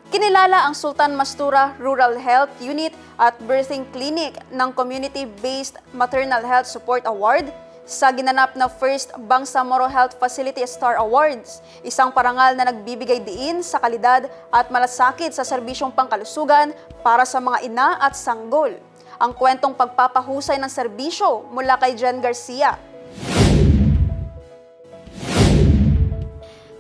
Kinilala ang Sultan Mastura Rural Health Unit at Birthing Clinic ng Community-Based Maternal Health Support Award sa ginanap na First Bangsamoro Health Facility Star Awards, isang parangal na nagbibigay diin sa kalidad at malasakit sa serbisyong pangkalusugan para sa mga ina at sanggol. Ang kwentong pagpapahusay ng serbisyo mula kay Jen Garcia.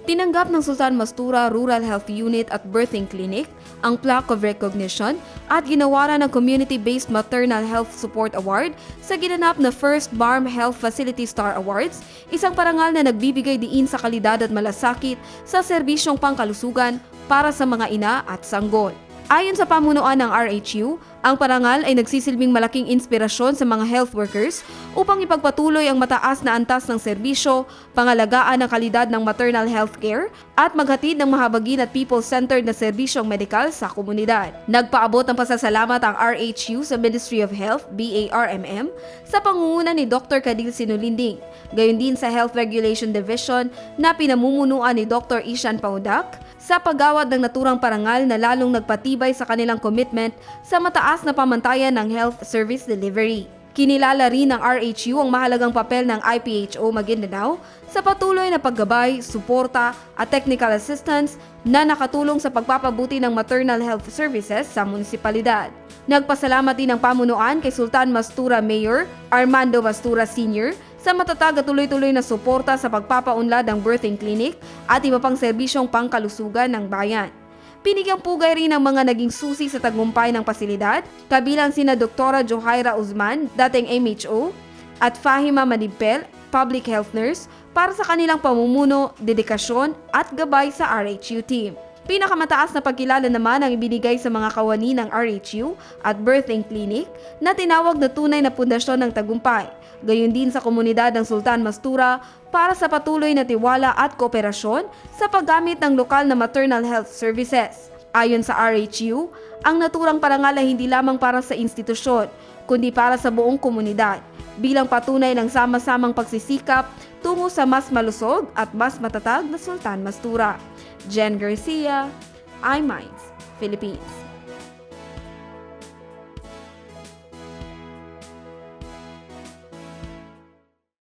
Tinanggap ng Sultan Mastura Rural Health Unit at Birthing Clinic ang plaque of recognition at ginawaran ng Community-Based Maternal Health Support Award sa ginanap na First BARM Health Facility Star Awards, isang parangal na nagbibigay diin sa kalidad at malasakit sa serbisyong pangkalusugan para sa mga ina at sanggol. Ayon sa pamunuan ng RHU, ang parangal ay nagsisilbing malaking inspirasyon sa mga health workers upang ipagpatuloy ang mataas na antas ng serbisyo, pangalagaan ng kalidad ng maternal health care, at maghatid ng mahabagin at people-centered na serbisyong medikal sa komunidad. Nagpaabot ng pasasalamat ang RHU sa Ministry of Health, BARMM, sa pangunguna ni Dr. Kadil Sinulinding, gayon din sa Health Regulation Division na pinamumunuan ni Dr. Ishan Paudak, sa paggawad ng naturang parangal na lalong nagpatibay sa kanilang commitment sa mataas na pamantayan ng health service delivery. Kinilala rin ng RHU ang mahalagang papel ng IPHO Maguindanao sa patuloy na paggabay, suporta at technical assistance na nakatulong sa pagpapabuti ng maternal health services sa munisipalidad. Nagpasalamat din ang pamunuan kay Sultan Mastura Mayor Armando Mastura Sr. sa matatag at tuloy-tuloy na suporta sa pagpapaunlad ng birthing clinic at iba pang serbisyong pangkalusugan ng bayan. Pinigyang pugay rin ang mga naging susi sa tagumpay ng pasilidad, kabilang sina Dr. Johaira Uzman, dating MHO, at Fahima Manibel, public health nurse, para sa kanilang pamumuno, dedikasyon at gabay sa RHU team. Pinakamataas na pagkilala naman ang ibinigay sa mga kawani ng RHU at Birthing Clinic na tinawag na tunay na pundasyon ng tagumpay, gayon din sa komunidad ng Sultan Mastura para sa patuloy na tiwala at kooperasyon sa paggamit ng lokal na maternal health services. Ayon sa RHU, ang naturang parangal ay hindi lamang para sa institusyon, kundi para sa buong komunidad, bilang patunay ng sama-samang pagsisikap tungo sa mas malusog at mas matatag na Sultan Mastura. Jen Garcia, iMinds, Philippines.